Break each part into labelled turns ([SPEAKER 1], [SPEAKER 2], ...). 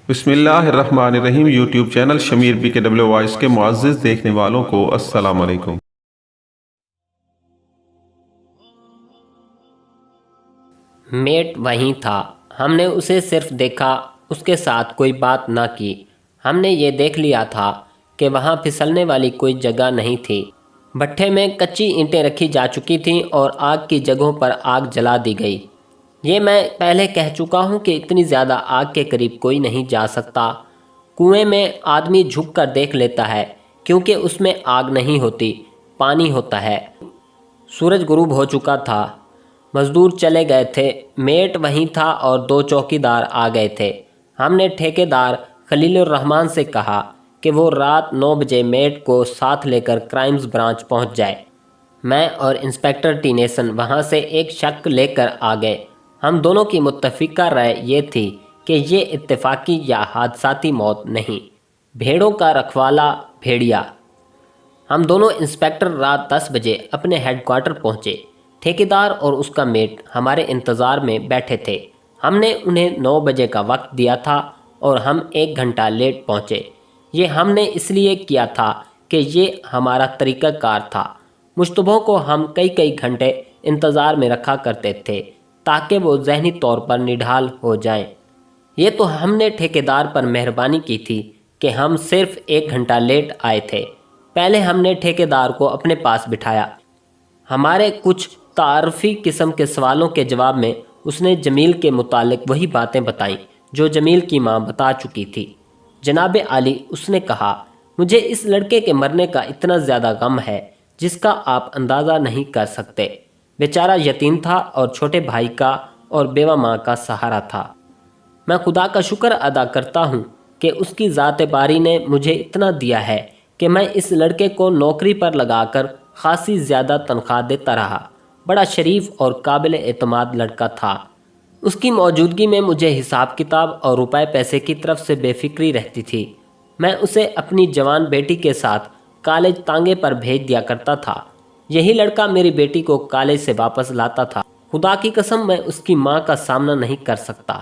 [SPEAKER 1] بسم اللہ الرحمن الرحیم۔ یوٹیوب چینل شمیر BKW وائس کے معزز دیکھنے والوں کو السلام علیکم۔
[SPEAKER 2] میٹ وہیں تھا، ہم نے اسے صرف دیکھا، اس کے ساتھ کوئی بات نہ کی۔ ہم نے یہ دیکھ لیا تھا کہ وہاں پھسلنے والی کوئی جگہ نہیں تھی۔ بھٹے میں کچی اینٹیں رکھی جا چکی تھیں اور آگ کی جگہوں پر آگ جلا دی گئی۔ یہ میں پہلے کہہ چکا ہوں کہ اتنی زیادہ آگ کے قریب کوئی نہیں جا سکتا۔ کنویں میں آدمی جھک کر دیکھ لیتا ہے کیونکہ اس میں آگ نہیں ہوتی، پانی ہوتا ہے۔ سورج غروب ہو چکا تھا، مزدور چلے گئے تھے، میٹ وہیں تھا اور 2 چوکیدار آ گئے تھے۔ ہم نے ٹھیکیدار خلیل الرحمن سے کہا کہ وہ رات 9 بجے میٹ کو ساتھ لے کر کرائمز برانچ پہنچ جائے۔ میں اور انسپیکٹر ٹینیسن وہاں سے ایک شک لے کر آ گئے۔ ہم دونوں کی متفقہ رائے یہ تھی کہ یہ اتفاقی یا حادثاتی موت نہیں، بھیڑوں کا رکھوالا بھیڑیا۔ ہم دونوں انسپیکٹر رات 10 بجے اپنے ہیڈ کوارٹر پہنچے۔ ٹھیکیدار اور اس کا میٹ ہمارے انتظار میں بیٹھے تھے۔ ہم نے انہیں 9 بجے کا وقت دیا تھا اور ہم 1 گھنٹہ لیٹ پہنچے۔ یہ ہم نے اس لیے کیا تھا کہ یہ ہمارا طریقہ کار تھا۔ مشتبہوں کو ہم کئی گھنٹے انتظار میں رکھا کرتے تھے تاکہ وہ ذہنی طور پر نڈھال ہو جائیں۔ یہ تو ہم نے ٹھیکیدار پر مہربانی کی تھی کہ ہم صرف 1 گھنٹہ لیٹ آئے تھے۔ پہلے ہم نے ٹھیکیدار کو اپنے پاس بٹھایا۔ ہمارے کچھ تعارفی قسم کے سوالوں کے جواب میں اس نے جمیل کے متعلق وہی باتیں بتائیں جو جمیل کی ماں بتا چکی تھی۔ جناب عالی، اس نے کہا، مجھے اس لڑکے کے مرنے کا اتنا زیادہ غم ہے جس کا آپ اندازہ نہیں کر سکتے۔ بیچارہ یتیم تھا اور چھوٹے بھائی کا اور بیوہ ماں کا سہارا تھا۔ میں خدا کا شکر ادا کرتا ہوں کہ اس کی ذات باری نے مجھے اتنا دیا ہے کہ میں اس لڑکے کو نوکری پر لگا کر خاصی زیادہ تنخواہ دیتا رہا۔ بڑا شریف اور قابل اعتماد لڑکا تھا۔ اس کی موجودگی میں مجھے حساب کتاب اور روپے پیسے کی طرف سے بے فکری رہتی تھی۔ میں اسے اپنی جوان بیٹی کے ساتھ کالج تانگے پر بھیج دیا کرتا تھا۔ یہی لڑکا میری بیٹی کو کالج سے واپس لاتا تھا۔ خدا کی قسم میں اس کی ماں کا سامنا نہیں کر سکتا۔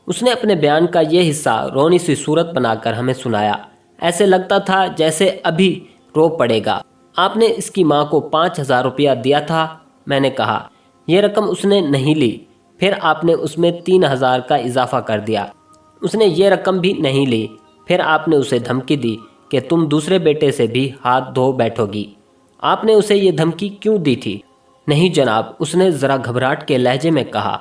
[SPEAKER 2] اس نے اپنے بیان کا یہ حصہ رونی سی صورت بنا کر ہمیں سنایا۔ ایسے لگتا تھا جیسے ابھی رو پڑے گا۔ آپ نے اس کی ماں کو 5,000 روپیہ دیا تھا؟ میں نے کہا۔ یہ رقم اس نے نہیں لی، پھر آپ نے اس میں 3,000 کا اضافہ کر دیا۔ اس نے یہ رقم بھی نہیں لی، پھر آپ نے اسے دھمکی دی کہ تم دوسرے بیٹے سے بھی ہاتھ دھو بیٹھو گی۔ آپ نے اسے یہ دھمکی کیوں دی تھی؟ نہیں جناب، اس نے ذرا گھبراہٹ کے لہجے میں کہا،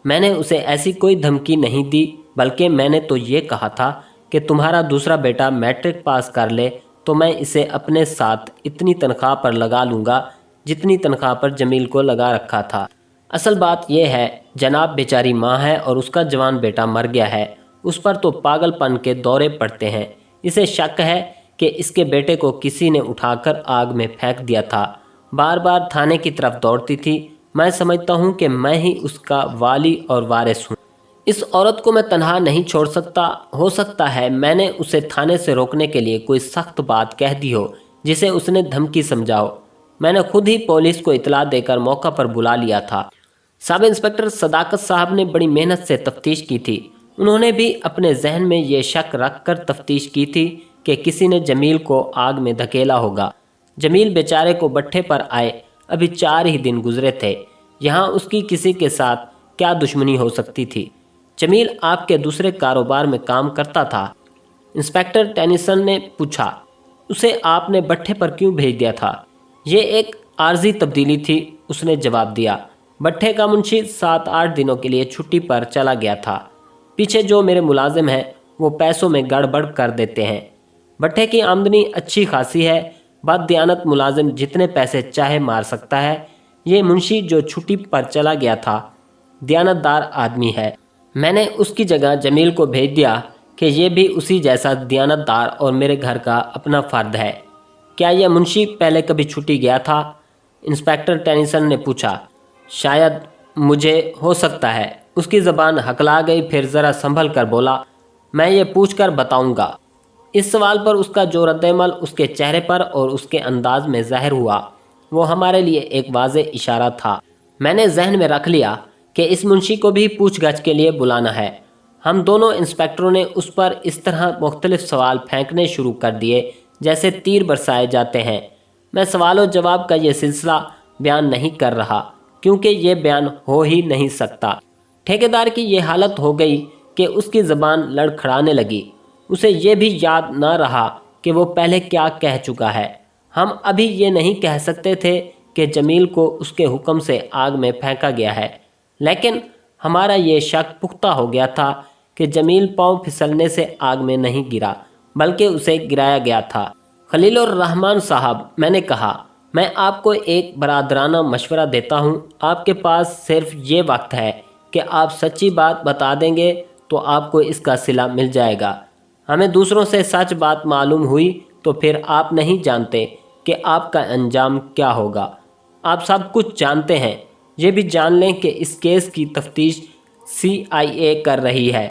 [SPEAKER 2] میں نے اسے ایسی کوئی دھمکی نہیں دی، بلکہ میں نے تو یہ کہا تھا کہ تمہارا دوسرا بیٹا میٹرک پاس کر لے تو میں اسے اپنے ساتھ اتنی تنخواہ پر لگا لوں گا جتنی تنخواہ پر جمیل کو لگا رکھا تھا۔ اصل بات یہ ہے جناب، بیچاری ماں ہے اور اس کا جوان بیٹا مر گیا ہے۔ اس پر تو پاگل پن کے دورے پڑتے ہیں۔ اسے شک ہے کہ اس کے بیٹے کو کسی نے اٹھا کر آگ میں پھینک دیا تھا۔ بار بار تھانے کی طرف دوڑتی تھی۔ میں سمجھتا ہوں کہ میں ہی اس کا والی اور وارث ہوں۔ اس عورت کو میں تنہا نہیں چھوڑ سکتا۔ ہو سکتا ہے میں نے اسے تھانے سے روکنے کے لیے کوئی سخت بات کہہ دی ہو جسے اس نے دھمکی سمجھا ہو۔ میں نے خود ہی پولیس کو اطلاع دے کر موقع پر بلا لیا تھا۔ سب انسپکٹر صداقت صاحب نے بڑی محنت سے تفتیش کی تھی۔ انہوں نے بھی اپنے ذہن میں یہ شک رکھ کر تفتیش کی تھی کہ کسی نے جمیل کو آگ میں دھکیلا ہوگا۔ جمیل بیچارے کو بٹھے پر آئے ابھی 4 ہی دن گزرے تھے۔ یہاں اس کی کسی کے ساتھ کیا دشمنی ہو سکتی تھی؟ جمیل آپ کے دوسرے کاروبار میں کام کرتا تھا؟ انسپیکٹر ٹینیسن نے پوچھا۔ اسے آپ نے بٹھے پر کیوں بھیج دیا تھا؟ یہ ایک عارضی تبدیلی تھی، اس نے جواب دیا۔ بٹھے کا منشی 7-8 دنوں کے لیے چھٹی پر چلا گیا تھا۔ پیچھے جو میرے ملازم ہیں وہ پیسوں میں گڑبڑ کر دیتے ہیں۔ بٹھے کی آمدنی اچھی خاصی ہے، بد دیانت ملازم جتنے پیسے چاہے مار سکتا ہے۔ یہ منشی جو چھٹی پر چلا گیا تھا دیانت دار آدمی ہے۔ میں نے اس کی جگہ جمیل کو بھیج دیا کہ یہ بھی اسی جیسا دیانت دار اور میرے گھر کا اپنا فرد ہے۔ کیا یہ منشی پہلے کبھی چھٹی گیا تھا؟ انسپیکٹر ٹینیسن نے پوچھا۔ شاید، مجھے ہو سکتا ہے۔ اس کی زبان ہکلا گئی، پھر ذرا سنبھل کر بولا، میں یہ پوچھ کر بتاؤں گا۔ اس سوال پر اس کا جو رد عمل اس کے چہرے پر اور اس کے انداز میں ظاہر ہوا وہ ہمارے لیے ایک واضح اشارہ تھا۔ میں نے ذہن میں رکھ لیا کہ اس منشی کو بھی پوچھ گچھ کے لیے بلانا ہے۔ हम दोनों इंस्पेक्टरों ने उस पर इस तरह मुख्तलिफ सवाल फेंकने शुरू कर दिए जैसे तीर बरसाए जाते हैं। मैं सवाल और जवाब का ये सिलसिला बयान नहीं कर रहा क्योंकि ये बयान हो ही नहीं सकता। ठेकेदार की ये हालत हो गई कि उसकी ज़बान लड़खड़ाने लगी। उसे ये भी याद न रहा कि वो पहले क्या कह चुका है। हम अभी ये नहीं कह सकते थे कि जमील को उसके हुक्म से आग में फेंका गया है, लेकिन हमारा ये शक पुख्ता हो गया था कि जमील पाँव फिसलने से आग में नहीं गिरा बल्कि उसे गिराया गया था। खलीलुर रहमान साहब, मैंने कहा, मैं आपको एक बरादराना मशवरा देता हूँ। आपके पास सिर्फ ये वक्त है कि आप सच्ची बात बता देंगे तो आपको इसका सिला मिल जाएगा। हमें दूसरों से सच बात मालूम हुई तो फिर आप नहीं जानते कि आपका अंजाम क्या होगा। आप सब कुछ जानते हैं। ये भी जान लें कि इस केस की तफ्तीश CIA कर रही है।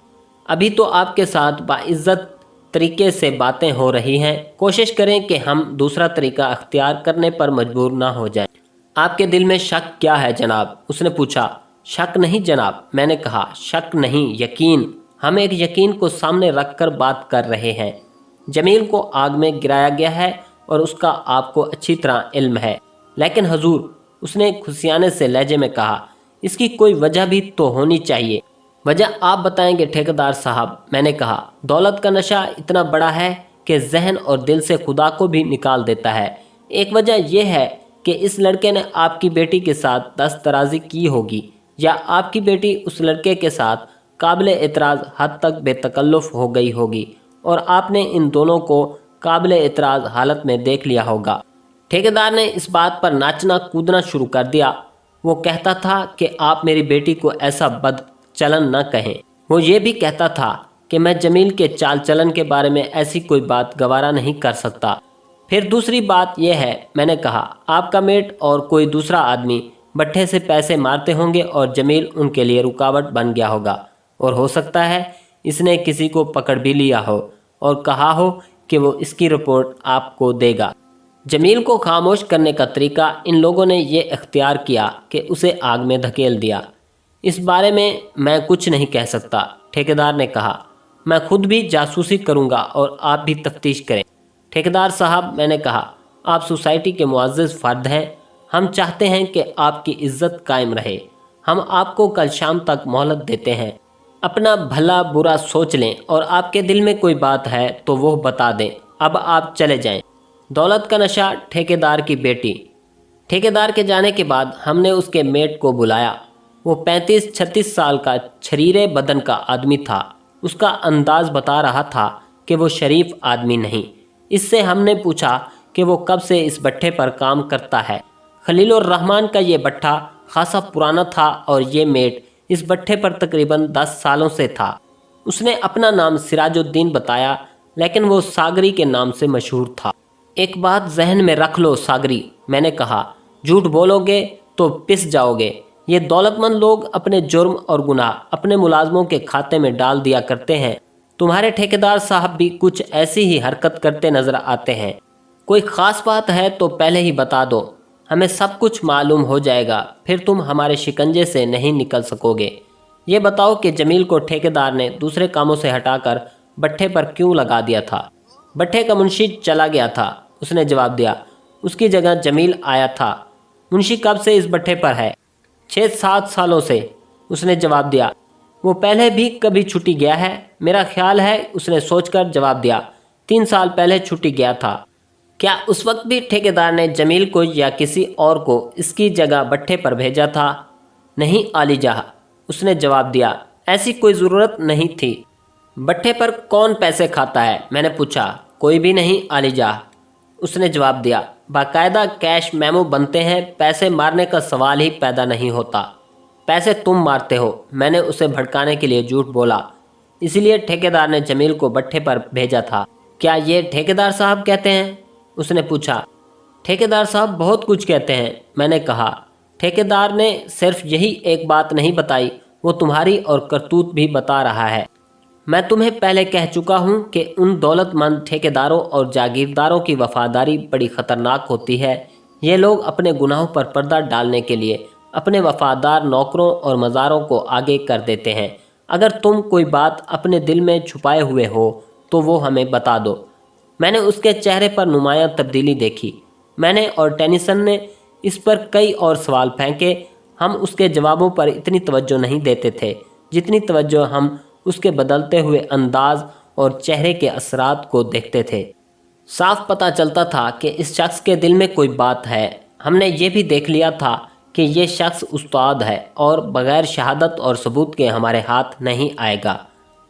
[SPEAKER 2] अभी तो आपके साथ बाइज्जत तरीके से बातें हो रही हैं। कोशिश करें कि हम दूसरा तरीका अख्तियार करने पर मजबूर ना हो जाएं। आपके दिल में शक क्या है जनाब? उसने पूछा। शक नहीं जनाब, मैंने कहा। शक नहीं, यकीन। हम एक यकीन को सामने रखकर बात कर रहे हैं। जमील को आग में गिराया गया है और उसका आपको अच्छी तरह इल्म है। लेकिन हजूर, उसने खुशियाने से लहजे में कहा, इसकी कोई वजह भी तो होनी चाहिए। वजह आप बताएंगे ठेकेदार साहब, मैंने कहा। दौलत का नशा इतना बड़ा है कि जहन और दिल से खुदा को भी निकाल देता है। एक वजह यह है कि इस लड़के ने आपकी बेटी के साथ दस्तराजी की होगी या आपकी बेटी उस लड़के के साथ काबिल एतराज़ हद तक बेतकल्लुफ़ हो गई होगी और आपने इन दोनों को काबिल एतराज़ हालत में देख लिया होगा। ठेकेदार ने इस बात पर नाचना कूदना शुरू कर दिया। वो कहता था कि आप मेरी बेटी को ऐसा बदचलन न कहें। वो ये भी कहता था कि मैं जमील के चाल चलन के बारे में ऐसी कोई बात गवारा नहीं कर सकता। फिर दूसरी बात यह है, मैंने कहा, आपका मेट और कोई दूसरा आदमी भट्ठे से पैसे मारते होंगे और जमील उनके लिए रुकावट बन गया होगा और हो सकता है इसने किसी को पकड़ भी लिया हो और कहा हो कि वो इसकी रिपोर्ट आपको देगा। जमील को खामोश करने का तरीका इन लोगों ने ये इख्तियार किया कि उसे आग में धकेल दिया। इस बारे में मैं कुछ नहीं कह सकता, ठेकेदार ने कहा। मैं खुद भी जासूसी करूंगा और आप भी तफ्तीश करें। ठेकेदार साहब, मैंने कहा, आप सोसाइटी के मुअज़्ज़ज़ फ़र्द हैं। हम चाहते हैं कि आपकी इज्जत कायम रहे। हम आपको कल शाम तक मोहलत देते हैं। अपना भला बुरा सोच लें और आपके दिल में कोई बात है तो वो बता दें। अब आप चले जाएं। दौलत का नशा, ठेकेदार की बेटी। ठेकेदार के जाने के बाद हमने उसके मेट को बुलाया। वो 35-36 साल का छरीरे बदन का आदमी था। उसका अंदाज बता रहा था कि वो शरीफ आदमी नहीं। इससे हमने पूछा कि वो कब से इस भट्ठे पर काम करता है। खलीलुर रहमान का ये भट्ठा खासा पुराना था और ये मेट इस भट्ठे पर तकरीबन 10 सालों से था। उसने अपना नाम सिराजुद्दीन बताया, लेकिन वो सागरी के नाम से मशहूर था। एक बात जहन में रख लो सागरी, मैंने कहा, झूठ बोलोगे तो पिस जाओगे। ये दौलतमंद लोग अपने जुर्म और गुनाह अपने मुलाजमों के खाते में डाल दिया करते हैं। तुम्हारे ठेकेदार साहब भी कुछ ऐसी ही हरकत करते नजर आते हैं। कोई ख़ास बात है तो पहले ही बता दो, हमें सब कुछ मालूम हो जाएगा, फिर तुम हमारे शिकंजे से नहीं निकल सकोगे। ये बताओ कि जमील को ठेकेदार ने दूसरे कामों से हटाकर भट्ठे पर क्यों लगा दिया था? भट्ठे का मुंशी चला गया था, उसने जवाब दिया। उसकी जगह जमील आया था। मुंशी कब से इस भट्ठे पर है? 6-7 सालों से, उसने जवाब दिया। वो पहले भी कभी छुट्टी गया है? मेरा ख्याल है, उसने सोचकर जवाब दिया, 3 साल पहले छुट्टी गया था। क्या उस वक्त भी ठेकेदार ने जमील को या किसी और को इसकी जगह भट्ठे पर भेजा था? नहीं आलीजाह, उसने जवाब दिया, ऐसी कोई ज़रूरत नहीं थी। भट्ठे पर कौन पैसे खाता है? मैंने पूछा। कोई भी नहीं आलीजाह, उसने जवाब दिया। बाकायदा कैश मेमो बनते हैं, पैसे मारने का सवाल ही पैदा नहीं होता। पैसे तुम मारते हो, मैंने उसे भड़काने के लिए झूठ बोला। इसलिए ठेकेदार ने जमील को भट्ठे पर भेजा था। क्या ये ठेकेदार साहब कहते हैं? उसने पूछा। ठेकेदार साहब बहुत कुछ कहते हैं, मैंने कहा। ठेकेदार ने सिर्फ यही एक बात नहीं बताई, वो तुम्हारी और करतूत भी बता रहा है। मैं तुम्हें पहले कह चुका हूँ कि उन दौलतमंद ठेकेदारों और जागीरदारों की वफादारी बड़ी ख़तरनाक होती है। ये लोग अपने गुनाहों पर पर्दा डालने के लिए अपने वफादार नौकरों और मज़ारों को आगे कर देते हैं। अगर तुम कोई बात अपने दिल में छुपाए हुए हो तो वो हमें बता दो। मैंने उसके चेहरे पर नुमायां तब्दीली देखी। मैंने और टेनिसन ने इस पर कई और सवाल फेंके। हम उसके जवाबों पर इतनी तवज्जो नहीं देते थे जितनी तवज्जो हम उसके बदलते हुए अंदाज और चेहरे के असरात को देखते थे। साफ पता चलता था कि इस शख्स के दिल में कोई बात है। हमने ये भी देख लिया था कि ये शख्स उस्ताद है और बग़ैर शहादत और सबूत के हमारे हाथ नहीं आएगा।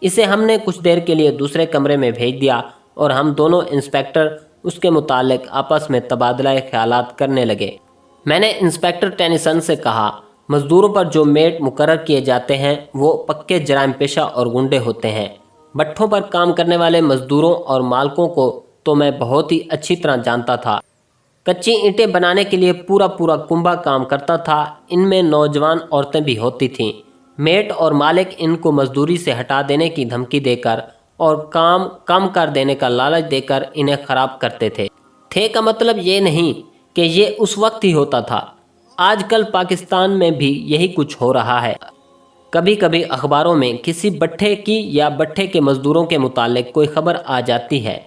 [SPEAKER 2] इसे हमने कुछ देर के लिए दूसरे कमरे में भेज दिया और हम दोनों इंस्पेक्टर उसके मुतालिक आपस में तबादला ख्यालात करने लगे। मैंने इंस्पेक्टर टेनिसन से कहा, मज़दूरों पर जो मेट मुकर्रर किए जाते हैं वो पक्के जराइम पेशा और गुंडे होते हैं। भट्ठों पर काम करने वाले मज़दूरों और मालकों को तो मैं बहुत ही अच्छी तरह जानता था। कच्ची ईंटें बनाने के लिए पूरा पूरा कुंभा काम करता था। इनमें नौजवान औरतें भी होती थीं। मेट और मालिक इनको मजदूरी से हटा देने की धमकी देकर और काम कम कर देने का लालच देकर इन्हें ख़राब करते थे का मतलब ये नहीं कि ये उस वक्त ही होता था। आजकल पाकिस्तान में भी यही कुछ हो रहा है। कभी कभी अखबारों में किसी भट्ठे की या भट्ठे के मज़दूरों के मुतालिक कोई ख़बर आ जाती है।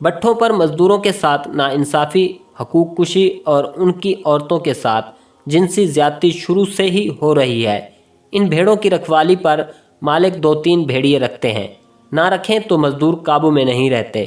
[SPEAKER 2] भट्ठों पर मज़दूरों के साथ नाइंसाफ़ी, हकूक़ कुशी और उनकी औरतों के साथ जिनसी ज़्यादती शुरू से ही हो रही है। इन भेड़ों की रखवाली पर मालिक 2-3 भेड़िए रखते हैं, ना रखें तो मज़दूर काबू में नहीं रहते।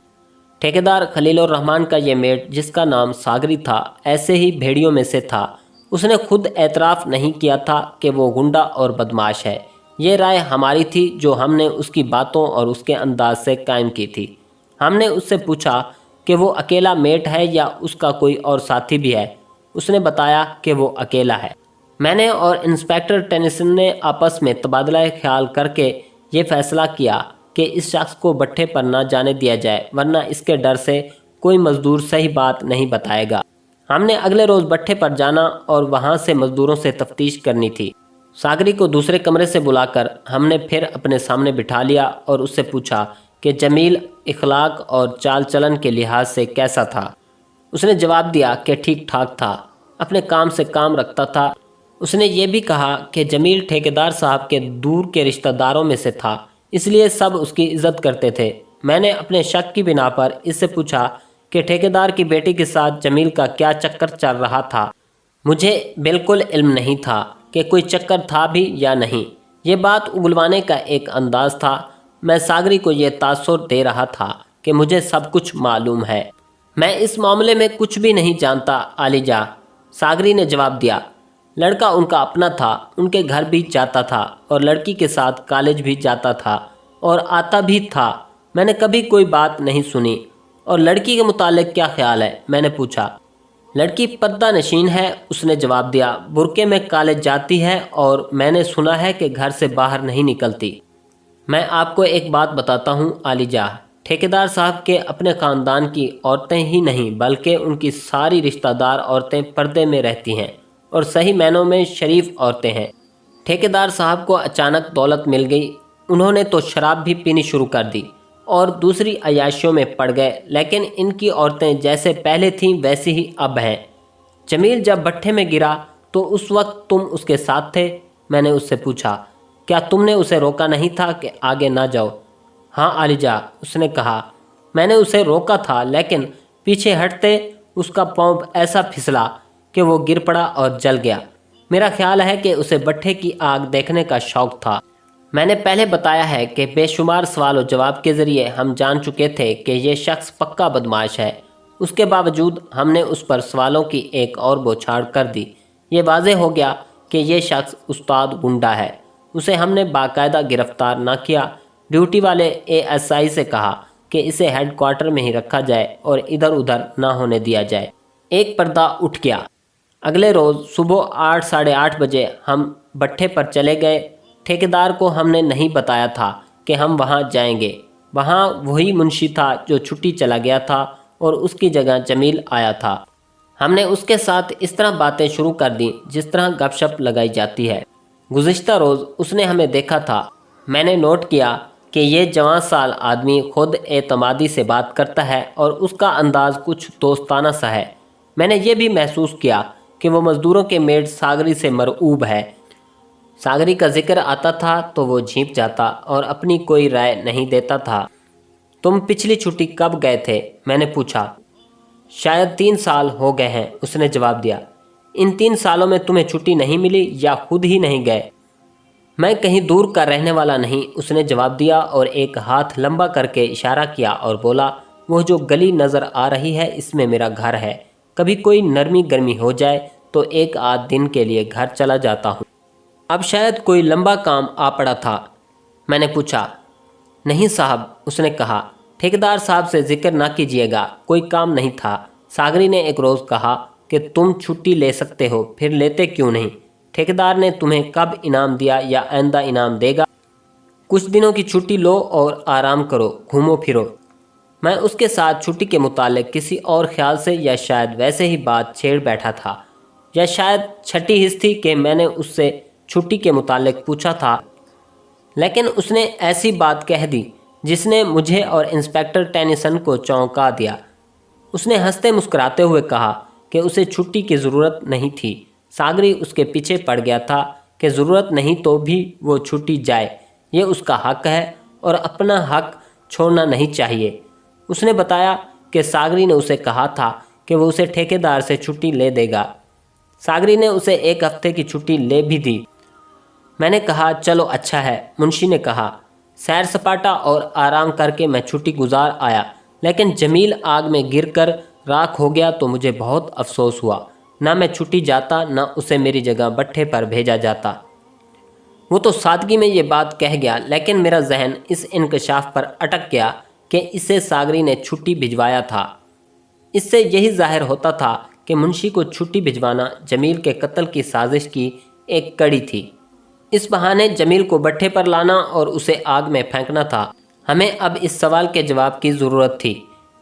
[SPEAKER 2] ठेकेदार खलीलुर रहमान का ये मेट, जिसका नाम सागरी था, ऐसे ही भेड़ियों में से था। उसने खुद एतराफ़ नहीं किया था कि वो गुंडा और बदमाश है। ये राय हमारी थी जो हमने उसकी बातों और उसके अंदाज से कायम की थी। हमने उससे पूछा कि वो अकेला मेट है या उसका कोई और साथी भी है। उसने बताया कि वो अकेला है। मैंने और इंस्पेक्टर टेनिसन ने आपस में तबादला ख्याल करके ये फ़ैसला किया कि इस शख्स को भट्ठे पर ना जाने दिया जाए, वरना इसके डर से कोई मज़दूर सही बात नहीं बताएगा। हमने अगले रोज़ भट्ठे पर जाना और वहाँ से मज़दूरों से तफ्तीश करनी थी। सागरी को दूसरे कमरे से बुलाकर हमने फिर अपने सामने बिठा लिया और उससे पूछा कि जमील इखलाक और चाल चलन के लिहाज से कैसा था। उसने जवाब दिया कि ठीक ठाक था, अपने काम से काम रखता था। उसने ये भी कहा कि जमील ठेकेदार साहब के दूर के रिश्तेदारों में से था, इसलिए सब उसकी इज़्ज़त करते थे। मैंने अपने शक की बिना पर इससे पूछा कि ठेकेदार की बेटी के साथ जमील का क्या चक्कर चल रहा था। मुझे बिल्कुल इल्म नहीं था कि कोई चक्कर था भी या नहीं। ये बात उगलवाने का एक अंदाज़ था। मैं सागरी को ये तासुर दे रहा था कि मुझे सब कुछ मालूम है। मैं इस मामले में कुछ भी नहीं जानता आलिजा, सागरी ने जवाब दिया। लड़का उनका अपना था, उनके घर भी जाता था और लड़की के साथ कॉलेज भी जाता था और आता भी था। मैंने कभी कोई बात नहीं सुनी। और लड़की के मुतालिक क्या ख्याल है, मैंने पूछा। लड़की पर्दा नशीन है, उसने जवाब दिया। बुरके में कॉलेज जाती है और मैंने सुना है कि घर से बाहर नहीं निकलती। मैं आपको एक बात बताता हूँ आलिजा, ठेकेदार साहब के अपने ख़ानदान की औरतें ही नहीं बल्कि उनकी सारी रिश्तेदार औरतें पर्दे में रहती हैं और सही मायनों में शरीफ औरतें हैं। ठेकेदार साहब को अचानक दौलत मिल गई। उन्होंने तो शराब भी पीनी शुरू कर दी और दूसरी अयाशियों में पड़ गए, लेकिन इनकी औरतें जैसे पहले थीं वैसी ही अब हैं। जमील जब भट्ठे में गिरा तो उस वक्त तुम उसके साथ थे? मैंने उससे पूछा। क्या तुमने उसे रोका नहीं था कि आगे ना जाओ? हाँ आलिजा, उसने कहा। मैंने उसे रोका था, लेकिन पीछे हटते उसका पाँव ऐसा फिसला कि वो गिर पड़ा और जल गया। मेरा ख्याल है कि उसे भट्ठे की आग देखने का शौक़ था। मैंने पहले बताया है कि बेशुमार सवाल और जवाब के ज़रिए हम जान चुके थे कि ये शख्स पक्का बदमाश है। उसके बावजूद हमने उस पर सवालों की एक और बौछार कर दी। ये वाज़े हो गया कि ये शख्स उस्ताद गुंडा है। उसे हमने बाकायदा गिरफ़्तार ना किया। ड्यूटी वाले ASI से कहा कि इसे हेड क्वार्टर में ही रखा जाए और इधर उधर ना होने दिया जाए। एक पर्दा उठ गया। अगले रोज़ सुबह 8 साढ़े 8 बजे हम भट्ठे पर चले गए। ठेकेदार को हमने नहीं बताया था कि हम वहाँ जाएंगे। वहाँ वही मुंशी था जो छुट्टी चला गया था और उसकी जगह जमील आया था। हमने उसके साथ इस तरह बातें शुरू कर दी जिस तरह गपशप लगाई जाती है। गुज़िश्ता रोज़ उसने हमें देखा था। मैंने नोट किया कि ये जवान साल आदमी खुद एतमादी से बात करता है और उसका अंदाज़ कुछ दोस्ताना सा है। मैंने ये भी महसूस किया कि वो मज़दूरों के मेड सागरी से मरऊब है। सागरी का जिक्र आता था तो वो झींप जाता और अपनी कोई राय नहीं देता था। तुम पिछली छुट्टी कब गए थे? मैंने पूछा। शायद 3 साल हो गए हैं, उसने जवाब दिया। इन 3 सालों में तुम्हें छुट्टी नहीं मिली या खुद ही नहीं गए? मैं कहीं दूर का रहने वाला नहीं, उसने जवाब दिया और एक हाथ लंबा करके इशारा किया और बोला, वो जो गली नज़र आ रही है इसमें मेरा घर है। कभी कोई नरमी गर्मी हो जाए तो 1 आध दिन के लिए घर चला जाता हूँ। अब शायद कोई लंबा काम आ पड़ा था। मैंने पूछा। नहीं साहब, उसने कहा, ठेकेदार साहब से जिक्र ना कीजिएगा, कोई काम नहीं था। सागरी ने एक रोज़ कहा कि तुम छुट्टी ले सकते हो, फिर लेते क्यों नहीं? ठेकेदार ने तुम्हें कब इनाम दिया या आइंदा इनाम देगा? कुछ दिनों की छुट्टी लो और आराम करो, घूमो फिरो। मैं उसके साथ छुट्टी के मुतालिक किसी और ख्याल से या शायद वैसे ही बात छेड़ बैठा था, या शायद छठी हिस्स थी कि मैंने उससे छुट्टी के मुतालिक पूछा था, लेकिन उसने ऐसी बात कह दी जिसने मुझे और इंस्पेक्टर टेनिसन को चौंका दिया। उसने हंसते मुस्कुराते हुए कहा कि उसे छुट्टी की ज़रूरत नहीं थी। सागरी उसके पीछे पड़ गया था कि ज़रूरत नहीं तो भी वो छुट्टी जाए, ये उसका हक है और अपना हक छोड़ना नहीं चाहिए। उसने बताया कि सागरी ने उसे कहा था कि वो उसे ठेकेदार से छुट्टी ले देगा। सागरी ने उसे 1 हफ्ते की छुट्टी ले भी दी। मैंने कहा, चलो अच्छा है। मुंशी ने कहा, सैर सपाटा और आराम करके मैं छुट्टी गुजार आया, लेकिन जमील आग में गिरकर राख हो गया तो मुझे बहुत अफसोस हुआ। ना मैं छुट्टी जाता, ना उसे मेरी जगह भट्ठे पर भेजा जाता। वो तो सादगी में ये बात कह गया, लेकिन मेरा जहन इस इंकशाफ पर अटक गया कि इसे सागरी ने छुट्टी भिजवाया था। इससे यही जाहिर होता था कि मुंशी को छुट्टी भिजवाना जमील के कत्ल की साजिश की एक कड़ी थी। इस बहाने जमील को भट्ठे पर लाना और उसे आग में फेंकना था। हमें अब इस सवाल के जवाब की ज़रूरत थी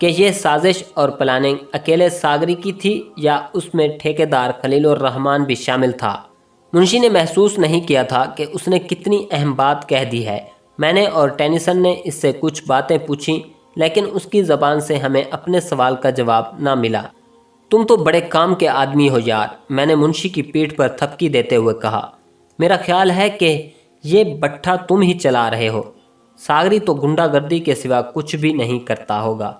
[SPEAKER 2] कि यह साजिश और प्लानिंग अकेले सागरी की थी या उसमें ठेकेदार खलीलुर रहमान भी शामिल था। मुंशी ने महसूस नहीं किया था कि उसने कितनी अहम बात कह दी है। मैंने और टेनिसन ने इससे कुछ बातें पूछीं, लेकिन उसकी ज़बान से हमें अपने सवाल का जवाब ना मिला। तुम तो बड़े काम के आदमी हो यार, मैंने मुंशी की पीठ पर थपकी देते हुए कहा। मेरा ख्याल है कि ये भट्ठा तुम ही चला रहे हो। सागरी तो गुंडागर्दी के सिवा कुछ भी नहीं करता होगा।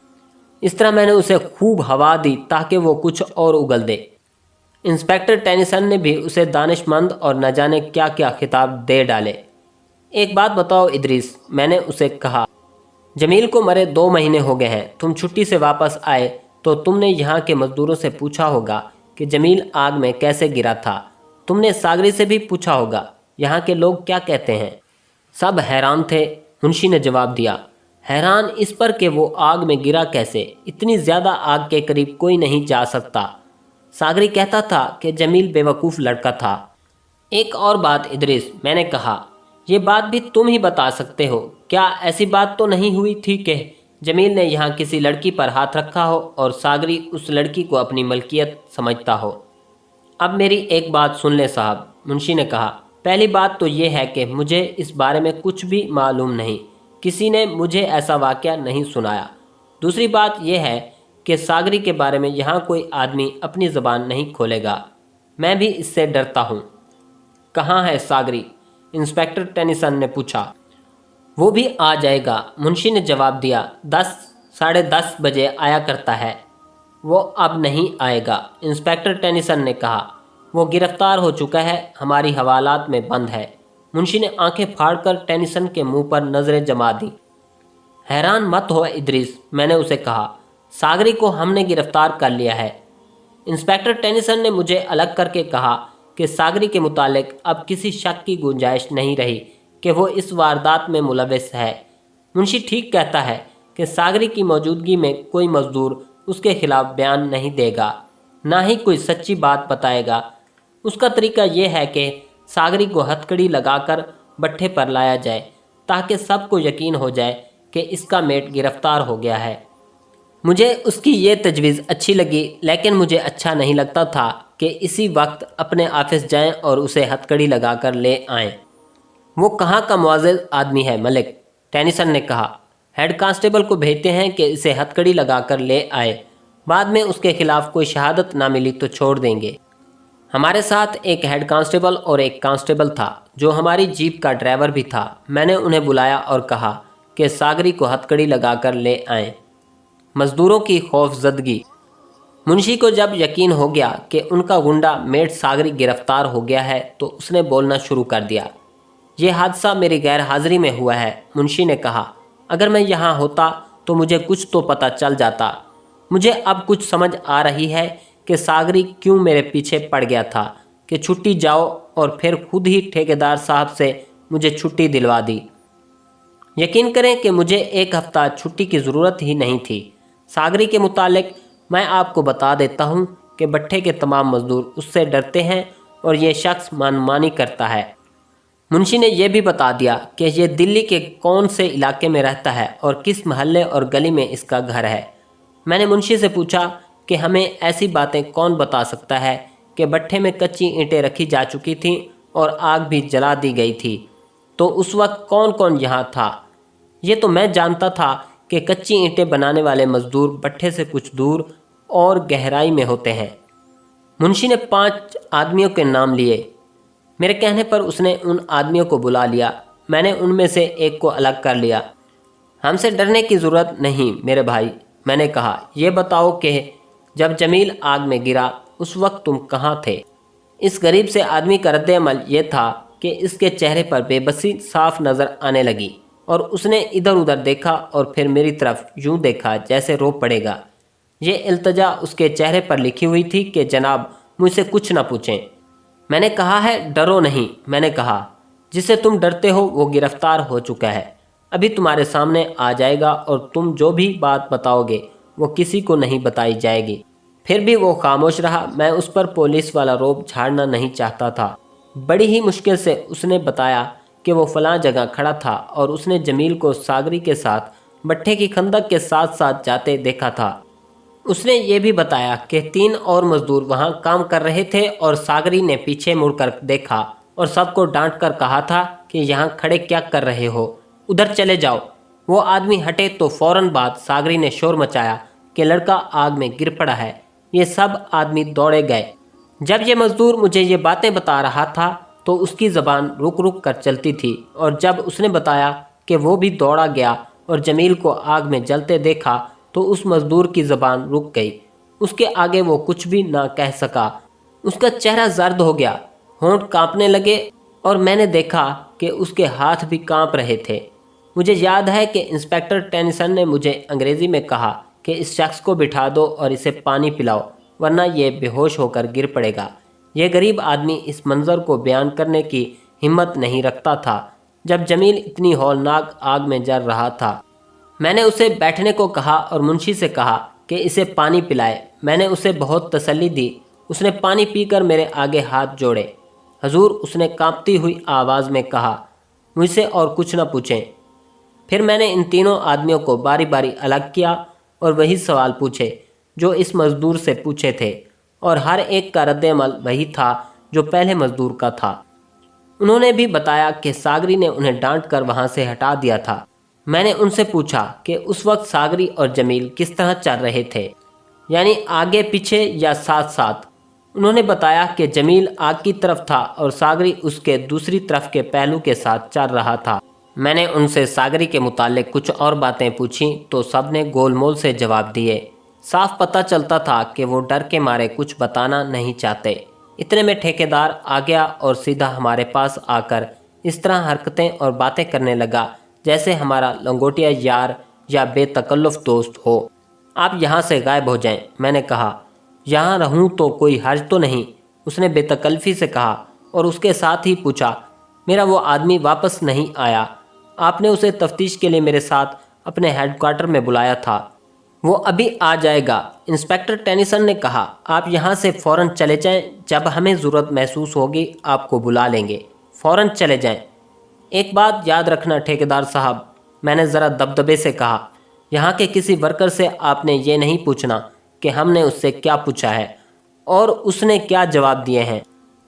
[SPEAKER 2] इस तरह मैंने उसे खूब हवा दी ताकि वो कुछ और उगल दे। इंस्पेक्टर टेनिसन ने भी उसे दानिशमंद और न जाने क्या क्या खिताब दे डाले। एक बात बताओ इदरीस, मैंने उसे कहा, जमील को मरे 2 महीने हो गए हैं। तुम छुट्टी से वापस आए तो तुमने यहाँ के मजदूरों से पूछा होगा कि जमील आग में कैसे गिरा था। तुमने सागरी से भी पूछा होगा, यहाँ के लोग क्या कहते हैं? सब हैरान थे, मुंशी ने जवाब दिया। हैरान इस पर कि वो आग में गिरा कैसे? इतनी ज़्यादा आग के करीब कोई नहीं जा सकता। सागरी कहता था कि जमील बेवकूफ़ लड़का था। एक और बात इदरीस, मैंने कहा, ये बात भी तुम ही बता सकते हो। क्या ऐसी बात तो नहीं हुई थी कि जमील ने यहाँ किसी लड़की पर हाथ रखा हो और सागरी उस लड़की को अपनी मलकियत समझता हो? अब मेरी एक बात सुन ले साहब, मुंशी ने कहा। पहली बात तो ये है कि मुझे इस बारे में कुछ भी मालूम नहीं, किसी ने मुझे ऐसा वाक़या नहीं सुनाया। दूसरी बात यह है कि सागरी के बारे में यहाँ कोई आदमी अपनी ज़बान नहीं खोलेगा। मैं भी इससे डरता हूँ। कहाँ है सागरी? इंस्पेक्टर टेनिसन ने पूछा। वो भी आ जाएगा, मुंशी ने जवाब दिया। 10 साढ़े 10 बजे आया करता है। वो अब नहीं आएगा, इंस्पेक्टर टेनिसन ने कहा। वो गिरफ्तार हो चुका है, हमारी हवालात में बंद है। मुंशी ने आंखें फाड़कर टेनिसन के मुंह पर नज़रें जमा दी। हैरान मत हो इदरीस, मैंने उसे कहा, सागरी को हमने गिरफ्तार कर लिया है। इंस्पेक्टर टेनिसन ने मुझे अलग करके कहा कि सागरी के मुतालिक अब किसी शक की गुंजाइश नहीं रही कि वो इस वारदात में मुलविस है। मुंशी ठीक कहता है कि सागरी की मौजूदगी में कोई मजदूर उसके खिलाफ बयान नहीं देगा, ना ही कोई सच्ची बात बताएगा। उसका तरीका यह है कि सागरी को हथकड़ी लगाकर भट्ठे पर लाया जाए ताकि सबको यकीन हो जाए कि इसका मेट गिरफ्तार हो गया है। मुझे उसकी ये तजवीज़ अच्छी लगी, लेकिन मुझे अच्छा नहीं लगता था कि इसी वक्त अपने ऑफिस जाएं और उसे हथकड़ी लगाकर ले आएं। वो कहाँ का मुआज़िज़ आदमी है मलिक, टेनिसन ने कहा। हेड कांस्टेबल को भेजते हैं कि इसे हथकड़ी लगाकर ले आए। बाद में उसके खिलाफ कोई शहादत ना मिली तो छोड़ देंगे। हमारे साथ एक हेड कांस्टेबल और एक कांस्टेबल था जो हमारी जीप का ड्राइवर भी था। मैंने उन्हें बुलाया और कहा कि सागरी को हथकड़ी लगाकर ले आएं। मजदूरों की खौफजदगी। मुंशी को जब यकीन हो गया कि उनका गुंडा मेट सागरी गिरफ्तार हो गया है तो उसने बोलना शुरू कर दिया। ये हादसा मेरी गैर हाजिरी में हुआ है। मुंशी ने कहा, अगर मैं यहाँ होता तो मुझे कुछ तो पता चल जाता। मुझे अब कुछ समझ आ रही है कि सागरी क्यों मेरे पीछे पड़ गया था कि छुट्टी जाओ, और फिर खुद ही ठेकेदार साहब से मुझे छुट्टी दिलवा दी। यकीन करें कि मुझे एक हफ्ता छुट्टी की ज़रूरत ही नहीं थी। सागरी के मुतालिक मैं आपको बता देता हूँ कि भट्ठे के तमाम मजदूर उससे डरते हैं और ये शख्स मनमानी करता है। मुंशी ने यह भी बता दिया कि ये दिल्ली के कौन से इलाके में रहता है और किस महल्ले और गली में इसका घर है। मैंने मुंशी से पूछा कि हमें ऐसी बातें कौन बता सकता है कि भट्ठे में कच्ची ईंटें रखी जा चुकी थीं और आग भी जला दी गई थी, तो उस वक्त कौन कौन यहाँ था। ये तो मैं जानता था कि कच्ची ईंटें बनाने वाले मजदूर भट्ठे से कुछ दूर और गहराई में होते हैं। मुंशी ने 5 आदमियों के नाम लिए। मेरे कहने पर उसने उन आदमियों को बुला लिया। मैंने उनमें से एक को अलग कर लिया। हमसे डरने की ज़रूरत नहीं मेरे भाई, मैंने कहा। ये बताओ कि जब जमील आग में गिरा उस वक्त तुम कहाँ थे। इस गरीब से आदमी का रद्द-ए-अमल ये था कि इसके चेहरे पर बेबसी साफ नज़र आने लगी और उसने इधर उधर देखा और फिर मेरी तरफ यूं देखा जैसे रो पड़ेगा। ये इल्तजा उसके चेहरे पर लिखी हुई थी कि जनाब मुझसे कुछ ना पूछें। मैंने कहा है डरो नहीं। मैंने कहा, जिससे तुम डरते हो वो गिरफ्तार हो चुका है, अभी तुम्हारे सामने आ जाएगा और तुम जो भी बात बताओगे वो किसी को नहीं बताई जाएगी। फिर भी वो खामोश रहा। मैं उस पर पुलिस वाला रोब झाड़ना नहीं चाहता था। बड़ी ही मुश्किल से उसने बताया कि वो फलां जगह खड़ा था और उसने जमील को सागरी के साथ भट्ठे की खंदक के साथ साथ जाते देखा था। उसने ये भी बताया कि 3 और मजदूर वहाँ काम कर रहे थे और सागरी ने पीछे मुड़कर देखा और सबको डांट कर कहा था कि यहाँ खड़े क्या कर रहे हो, उधर चले जाओ। वो आदमी हटे तो फौरन बाद सागरी ने शोर मचाया कि लड़का आग में गिर पड़ा है। ये सब आदमी दौड़े गए। जब ये मजदूर मुझे ये बातें बता रहा था तो उसकी ज़बान रुक रुक कर चलती थी, और जब उसने बताया कि वो भी दौड़ा गया और जमील को आग में जलते देखा तो उस मजदूर की ज़बान रुक गई। उसके आगे वो कुछ भी ना कह सका। उसका चेहरा जर्द हो गया, होंठ कांपने लगे और मैंने देखा कि उसके हाथ भी कांप रहे थे। मुझे याद है कि इंस्पेक्टर टेनिसन ने मुझे अंग्रेज़ी में कहा कि इस शख्स को बिठा दो और इसे पानी पिलाओ, वरना ये बेहोश होकर गिर पड़ेगा। यह गरीब आदमी इस मंज़र को बयान करने की हिम्मत नहीं रखता था जब जमील इतनी हौलनाक आग में जल रहा था। मैंने उसे बैठने को कहा और मुंशी से कहा कि इसे पानी पिलाए। मैंने उसे बहुत तसल्ली दी। उसने पानी पीकर मेरे आगे हाथ जोड़े। हजूर, उसने कांपती हुई आवाज़ में कहा, मुझसे और कुछ न पूछें। फिर मैंने इन तीनों आदमियों को बारी बारी अलग किया और वही सवाल पूछे जो इस मजदूर से पूछे थे, और हर एक का रद्द-ए-अमल वही था जो पहले मजदूर का था। उन्होंने भी बताया कि सागरी ने उन्हें डांट कर वहाँ से हटा दिया था। मैंने उनसे पूछा कि उस वक्त सागरी और जमील किस तरह चल रहे थे, यानी आगे पीछे या साथ साथ। उन्होंने बताया कि जमील आग की तरफ था और सागरी उसके दूसरी तरफ के पहलू के साथ चल रहा था। मैंने उनसे सागरी के मुतालिक कुछ और बातें पूछी तो सब ने गोलमोल से जवाब दिए। साफ पता चलता था कि वो डर के मारे कुछ बताना नहीं चाहते। इतने में ठेकेदार आ गया और सीधा हमारे पास आकर इस तरह हरकतें और बातें करने लगा जैसे हमारा लंगोटिया यार या बेतकल्लुफ़ दोस्त हो। आप यहाँ से गायब हो जाएं। मैंने कहा, यहाँ रहूँ तो कोई हर्ज तो नहीं। उसने बेतकल्फ़ी से कहा और उसके साथ ही पूछा, मेरा वो आदमी वापस नहीं आया? आपने उसे तफ्तीश के लिए मेरे साथ अपने हेडक्वार्टर में बुलाया था। वो अभी आ जाएगा। इंस्पेक्टर टेनिसन ने कहा, आप यहाँ से फ़ौरन चले जाएं। जब हमें ज़रूरत महसूस होगी आपको बुला लेंगे। फ़ौरन चले जाएं। एक बात याद रखना ठेकेदार साहब, मैंने ज़रा दबदबे से कहा, यहाँ के किसी वर्कर से आपने ये नहीं पूछना कि हमने उससे क्या पूछा है और उसने क्या जवाब दिए हैं।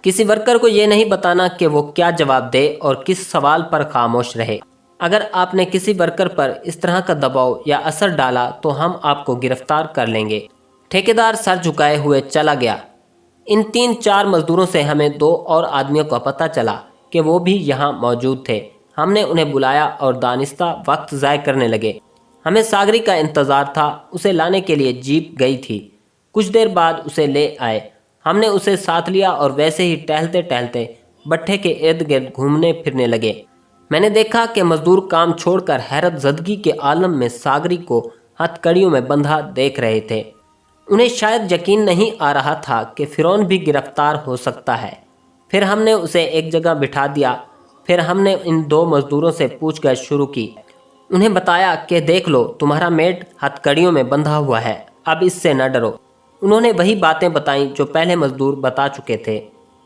[SPEAKER 2] किसी वर्कर को ये नहीं बताना कि वो क्या जवाब दे और किस सवाल पर खामोश रहे। अगर आपने किसी वर्कर पर इस तरह का दबाव या असर डाला तो हम आपको गिरफ्तार कर लेंगे। ठेकेदार सर झुकाए हुए चला गया। ان 3-4 مزدوروں سے ہمیں 2 اور آدمیوں کا پتہ چلا کہ وہ بھی یہاں موجود تھے۔ ہم نے انہیں بلایا اور دانستہ وقت ضائع کرنے لگے۔ ہمیں ساگری کا انتظار تھا، اسے لانے کے لیے جیپ گئی تھی۔ کچھ دیر بعد اسے لے آئے۔ ہم نے اسے ساتھ لیا اور ویسے ہی ٹہلتے ٹہلتے بٹھے کے ارد گرد گھومنے پھرنے لگے۔ میں نے دیکھا کہ مزدور کام چھوڑ کر حیرت زدگی کے عالم میں ساگری کو ہتھ کڑیوں میں بندھا دیکھ رہے تھے۔ انہیں شاید یقین نہیں آ رہا تھا کہ فرعون بھی گرفتار ہو سکتا ہے۔ پھر ہم نے اسے ایک جگہ بٹھا دیا۔ پھر ہم نے ان 2 مزدوروں سے پوچھ گچھ شروع کی۔ انہیں بتایا کہ دیکھ لو، تمہارا میٹ ہتھ کڑیوں میں بندھا ہوا ہے، اب اس سے نہ ڈرو۔ انہوں نے وہی باتیں بتائیں جو پہلے مزدور بتا چکے تھے۔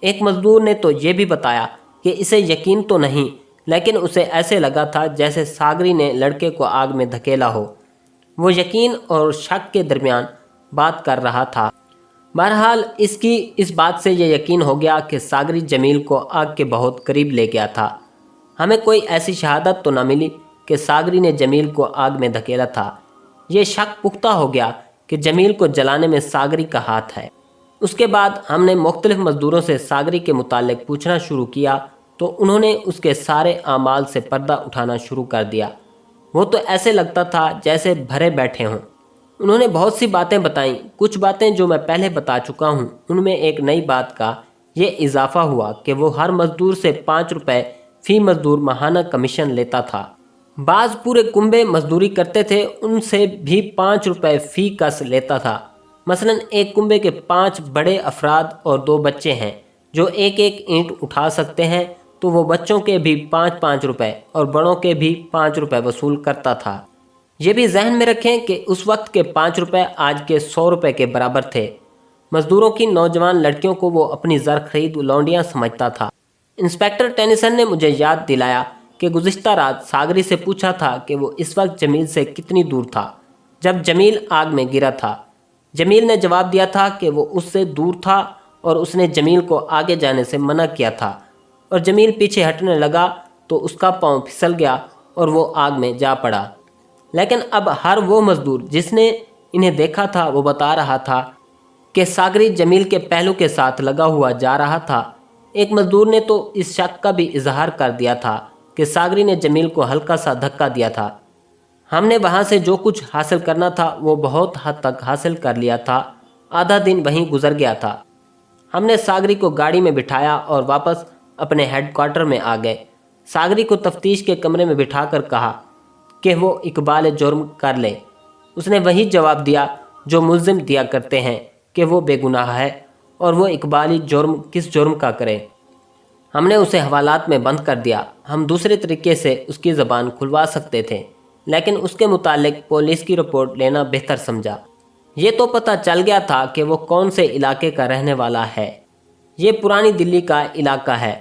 [SPEAKER 2] ایک مزدور نے تو یہ بھی بتایا کہ اسے یقین تو نہیں، لیکن اسے ایسے لگا تھا جیسے ساگری نے لڑکے کو آگ میں دھکیلا ہو۔ وہ یقین اور شک کے درمیان بات کر رہا تھا۔ بہرحال اس بات سے یہ یقین ہو گیا کہ ساگری جمیل کو آگ کے بہت قریب لے گیا تھا۔ ہمیں کوئی ایسی شہادت تو نہ ملی کہ ساگری نے جمیل کو آگ میں دھکیلا تھا۔ یہ شک پختہ ہو گیا کہ جمیل کو جلانے میں ساگری کا ہاتھ ہے۔ اس کے بعد ہم نے مختلف مزدوروں سے ساگری کے متعلق پوچھنا شروع کیا تو انہوں نے اس کے سارے اعمال سے پردہ اٹھانا شروع کر دیا۔ وہ تو ایسے لگتا تھا جیسے بھرے بیٹھے ہوں۔ انہوں نے بہت سی باتیں بتائیں۔ کچھ باتیں جو میں پہلے بتا چکا ہوں، ان میں ایک نئی بات کا یہ اضافہ ہوا کہ وہ ہر مزدور سے 5 روپے فی مزدور ماہانہ کمیشن لیتا تھا۔ بعض پورے کنبے مزدوری کرتے تھے، ان سے بھی 5 روپے فی کس لیتا تھا۔ مثلا ایک کنبے کے 5 بڑے افراد اور 2 بچے ہیں جو ایک اینٹ اٹھا سکتے ہیں، تو وہ بچوں کے بھی 5 روپے اور بڑوں کے بھی 5 روپے وصول کرتا تھا۔ یہ بھی ذہن میں رکھیں کہ اس وقت کے 5 روپے آج کے 100 روپے کے برابر تھے۔ مزدوروں کی نوجوان لڑکیوں کو وہ اپنی زر خرید لونڈیاں سمجھتا تھا۔ انسپیکٹر ٹینیسن نے مجھے یاد دلایا کہ گزشتہ رات ساگری سے پوچھا تھا کہ وہ اس وقت جمیل سے کتنی دور تھا جب جمیل آگ میں گرا تھا۔ جمیل نے جواب دیا تھا کہ وہ اس سے دور تھا اور اس نے جمیل کو آگے جانے سے منع کیا تھا، اور جمیل پیچھے ہٹنے لگا تو اس کا پاؤں پھسل گیا اور وہ آگ میں جا پڑا۔ لیکن اب ہر وہ مزدور جس نے انہیں دیکھا تھا وہ بتا رہا تھا کہ ساگری جمیل کے پہلو کے ساتھ لگا ہوا جا رہا تھا۔ ایک مزدور نے تو اس شک کا بھی اظہار کر دیا تھا کہ ساگری نے جمیل کو ہلکا سا دھکا دیا تھا۔ ہم نے وہاں سے جو کچھ حاصل کرنا تھا وہ بہت حد تک حاصل کر لیا تھا۔ آدھا دن وہیں گزر گیا تھا۔ ہم نے ساگری کو گاڑی میں بٹھایا اور واپس اپنے ہیڈ کوارٹر میں آ گئے۔ ساگری کو تفتیش کے کمرے میں بٹھا کر کہا کہ وہ اقبال جرم کر لے۔ اس نے وہی جواب دیا جو ملزم دیا کرتے ہیں کہ وہ بے گناہ ہے، اور وہ اقبالی جرم کس جرم کا کرے۔ ہم نے اسے حوالات میں بند کر دیا۔ ہم دوسرے طریقے سے اس کی زبان کھلوا سکتے تھے، لیکن اس کے متعلق پولیس کی رپورٹ لینا بہتر سمجھا۔ یہ تو پتہ چل گیا تھا کہ وہ کون سے علاقے کا رہنے والا ہے۔ یہ پرانی دلی کا علاقہ ہے۔